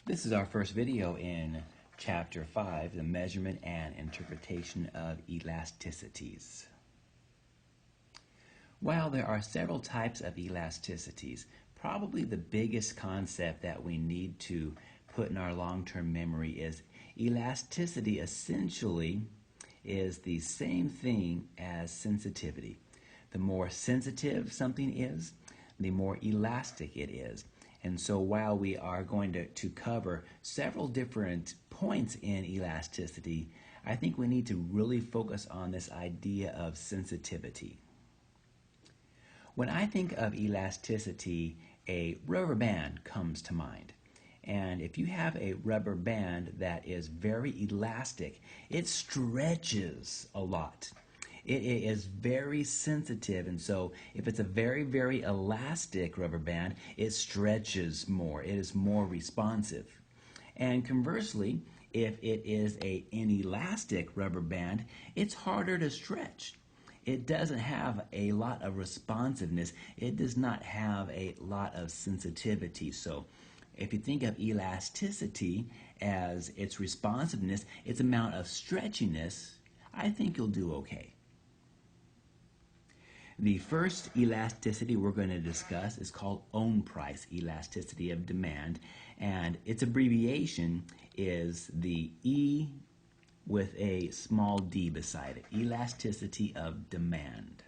This is our first video in Chapter 5, the measurement and interpretation of elasticities. While there are several types of elasticities, probably the biggest concept that we need to put in our long-term memory is elasticity essentially is the same thing as sensitivity. The more sensitive something is, the more elastic it is. And so while we are going to cover several different points in elasticity, I think we need to really focus on this idea of sensitivity. When I think of elasticity, a rubber band comes to mind. And if you have a rubber band that is very elastic, it stretches a lot. It is very sensitive, and so if it's a very elastic rubber band, it stretches more. It is more responsive. And conversely, if it is an inelastic rubber band, it's harder to stretch. It doesn't have a lot of responsiveness. It does not have a lot of sensitivity. So if you think of elasticity as its responsiveness, its amount of stretchiness, I think you'll do okay. The first elasticity we're going to discuss is called own price elasticity of demand, and its abbreviation is the E with a small d beside it, elasticity of demand.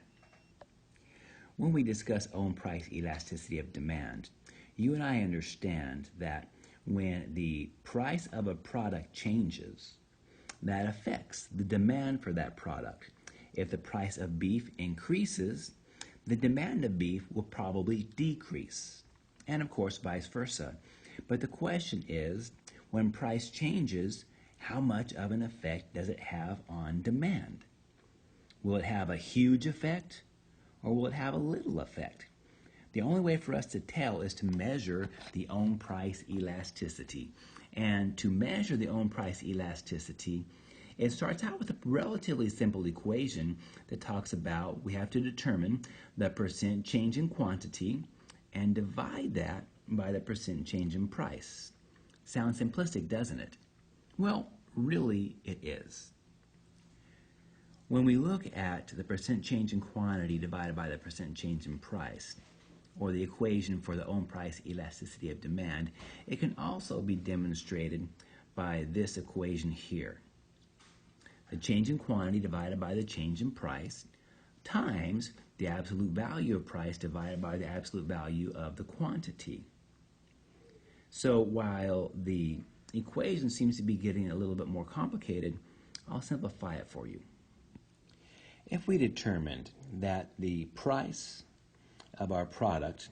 When we discuss own price elasticity of demand, you and I understand that when the price of a product changes, that affects the demand for that product. If the price of beef increases, the demand of beef will probably decrease, and of course vice versa. But the question is, when price changes, how much of an effect does it have on demand? Will it have a huge effect, or will it have a little effect? The only way for us to tell is to measure the own price elasticity. And to measure the own price elasticity, it starts out with a relatively simple equation that talks about we have to determine the percent change in quantity and divide that by the percent change in price. Sounds simplistic, doesn't it? Well, really it is. When we look at the percent change in quantity divided by the percent change in price, or the equation for the own price elasticity of demand, it can also be demonstrated by this equation here. The change in quantity divided by the change in price times the absolute value of price divided by the absolute value of the quantity. So while the equation seems to be getting a little bit more complicated, I'll simplify it for you. If we determined that the price of our product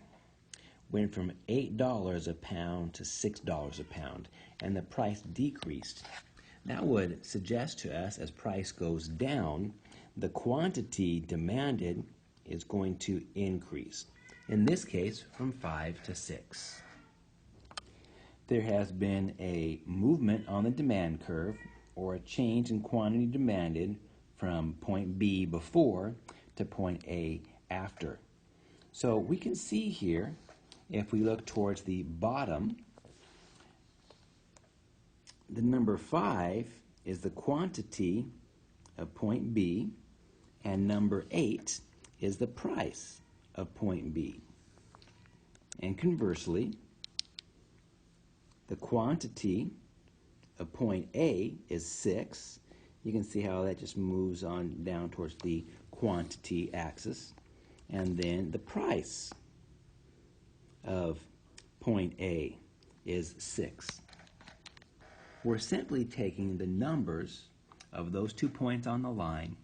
went from $8 a pound to $6 a pound, and the price decreased, that would suggest to us as price goes down, the quantity demanded is going to increase. In this case, from 5 to 6. There has been a movement on the demand curve, or a change in quantity demanded from point B before to point A after. So we can see here, if we look towards the bottom, the number 5 is the quantity of point B, and number 8 is the price of point B. And conversely, the quantity of point A is 6. You can see how that just moves on down towards the quantity axis. And then the price of point A is 6. We're simply taking the numbers of those 2 points on the line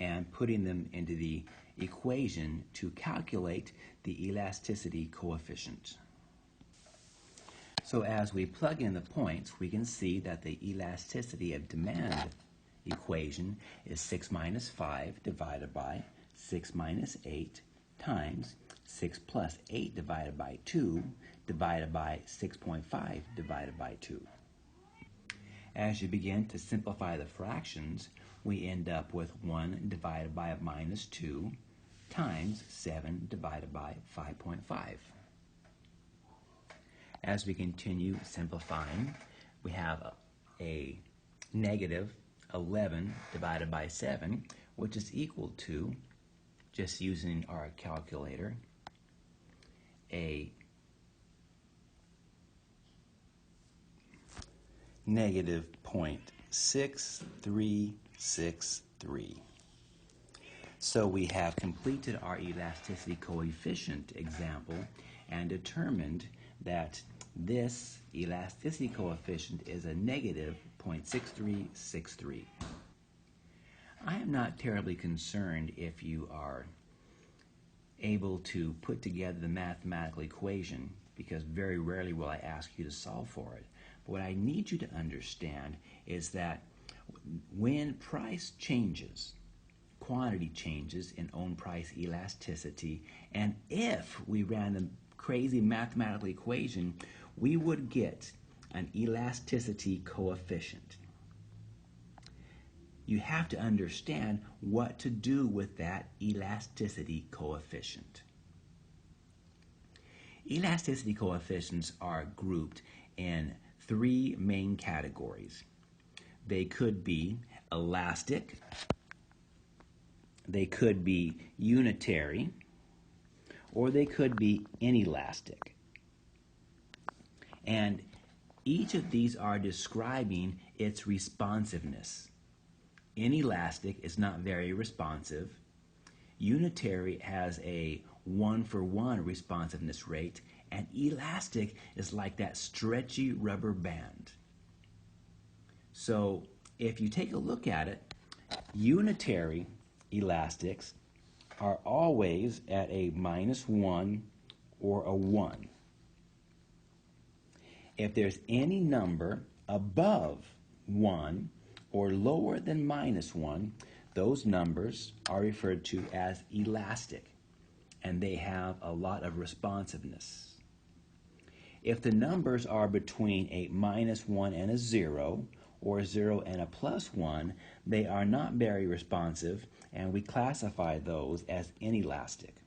and putting them into the equation to calculate the elasticity coefficient. So as we plug in the points, we can see that the elasticity of demand equation is 6 minus 5 divided by 6 minus 8 times 6 plus 8 divided by 2 divided by 6.5 divided by 2. As you begin to simplify the fractions, we end up with 1 divided by minus 2 times 7 divided by 5.5. As we continue simplifying, we have a negative 11 divided by 7, which is equal to, just using our calculator, a negative 0.6363. So we have completed our elasticity coefficient example and determined that this elasticity coefficient is a negative 0.6363. I am not terribly concerned if you are able to put together the mathematical equation, because very rarely will I ask you to solve for it. But what I need you to understand is that when price changes, quantity changes in own price elasticity, and if we ran the crazy mathematical equation, we would get an elasticity coefficient. You have to understand what to do with that elasticity coefficient. Elasticity coefficients are grouped in 3 main categories. They could be elastic, they could be unitary, or they could be inelastic. And each of these are describing its responsiveness. Inelastic is not very responsive. Unitary has a 1-for-1 responsiveness rate, and elastic is like that stretchy rubber band. So if you take a look at it, unitary elastics are always at a -1 or a 1. If there's any number above 1 or lower than -1, those numbers are referred to as elastic, and they have a lot of responsiveness. If the numbers are between a -1 and a 0, or 0 and a +1, they are not very responsive, and we classify those as inelastic.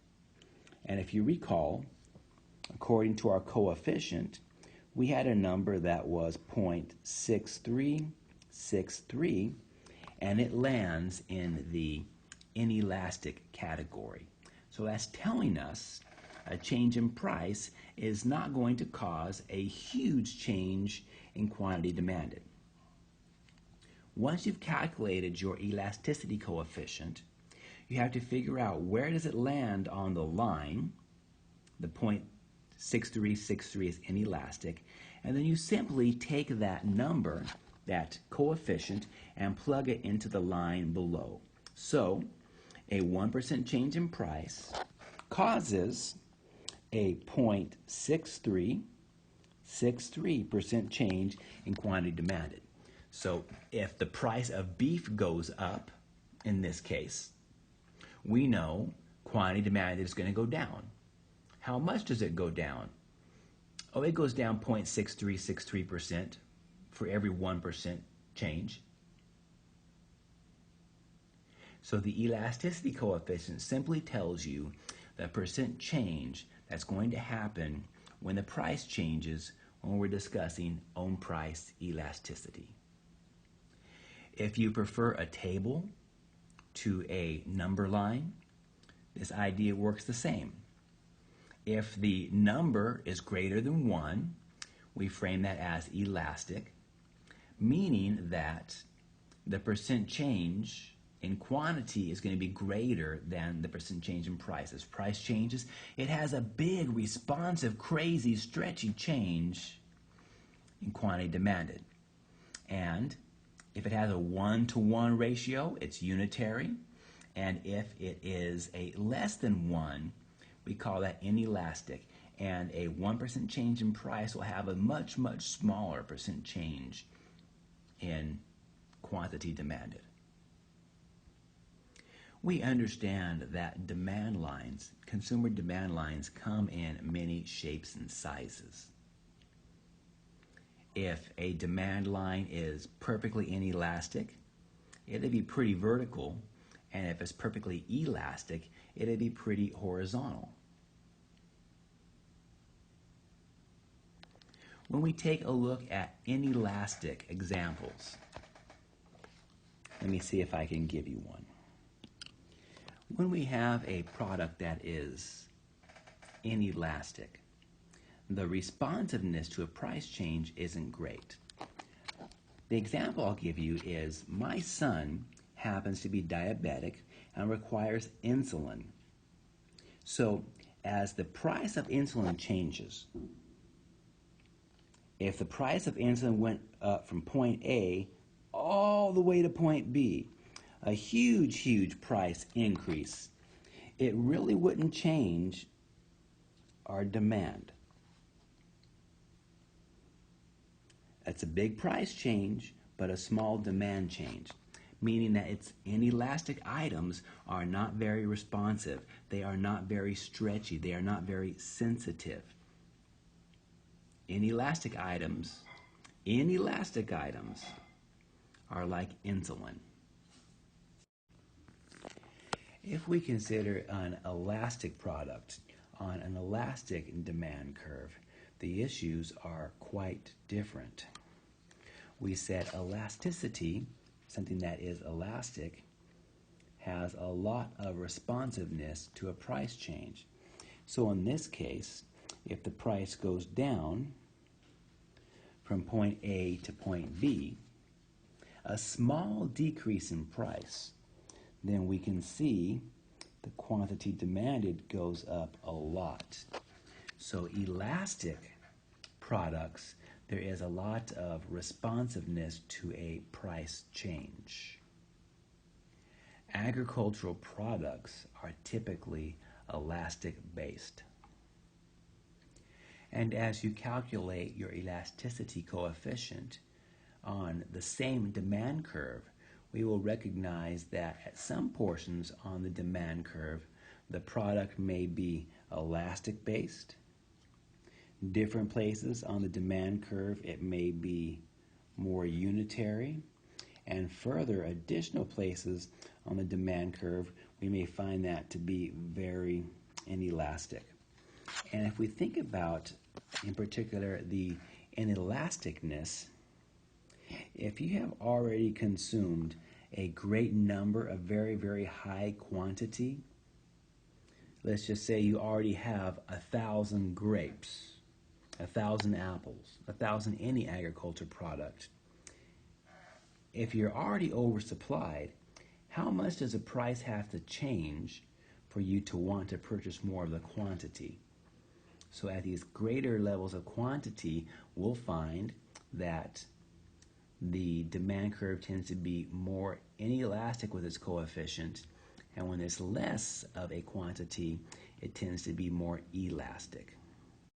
And if you recall, according to our coefficient, we had a number that was 0.6363, and it lands in the inelastic category. So that's telling us a change in price is not going to cause a huge change in quantity demanded. Once you've calculated your elasticity coefficient, you have to figure out where does it land on the line. The 0.6363 is inelastic, and then you simply take that number, that coefficient, and plug it into the line below. So a 1% change in price causes a 0.6363% change in quantity demanded. So if the price of beef goes up, in this case, we know quantity demanded is going to go down. How much does it go down? Oh, it goes down 0.6363% for every 1% change. So the elasticity coefficient simply tells you the percent change that's going to happen when the price changes when we're discussing own price elasticity. If you prefer a table to a number line, this idea works the same. If the number is greater than 1, we frame that as elastic, meaning that the percent change in quantity is going to be greater than the percent change in price. As price changes, it has a big, responsive, crazy, stretchy change in quantity demanded. And if it has a 1-to-1 ratio, it's unitary. And if it is a less than 1, we call that inelastic. And a 1% change in price will have a much, much smaller percent change in quantity demanded. We understand that demand lines, consumer demand lines, come in many shapes and sizes. If a demand line is perfectly inelastic, it'll be pretty vertical, and if it's perfectly elastic, it'll be pretty horizontal. When we take a look at inelastic examples, let me see if I can give you one. When we have a product that is inelastic, the responsiveness to a price change isn't great. The example I'll give you is my son happens to be diabetic and requires insulin. So as the price of insulin changes, if the price of insulin went up from point A all the way to point B, a huge price increase, it really wouldn't change our demand. That's a big price change, but a small demand change, meaning that its inelastic items are not very responsive. They are not very stretchy. They are not very sensitive. Inelastic items are like insulin. If we consider an elastic product on an elastic demand curve, the issues are quite different. We said elasticity, something that is elastic, has a lot of responsiveness to a price change. So in this case, if the price goes down from point A to point B, a small decrease in price, then we can see the quantity demanded goes up a lot. So elastic products, there is a lot of responsiveness to a price change. Agricultural products are typically elastic based. And as you calculate your elasticity coefficient on the same demand curve, we will recognize that at some portions on the demand curve, the product may be elastic based. Different places on the demand curve, it may be more unitary. And further, additional places on the demand curve, we may find that to be very inelastic. And if we think about, in particular, the inelasticness, if you have already consumed a great number of very high quantity, let's just say you already have 1,000 grapes, 1,000 apples, 1,000 any agriculture product. If you're already oversupplied, how much does the price have to change for you to want to purchase more of the quantity? So at these greater levels of quantity, we'll find that the demand curve tends to be more inelastic with its coefficient, and when there's less of a quantity, it tends to be more elastic.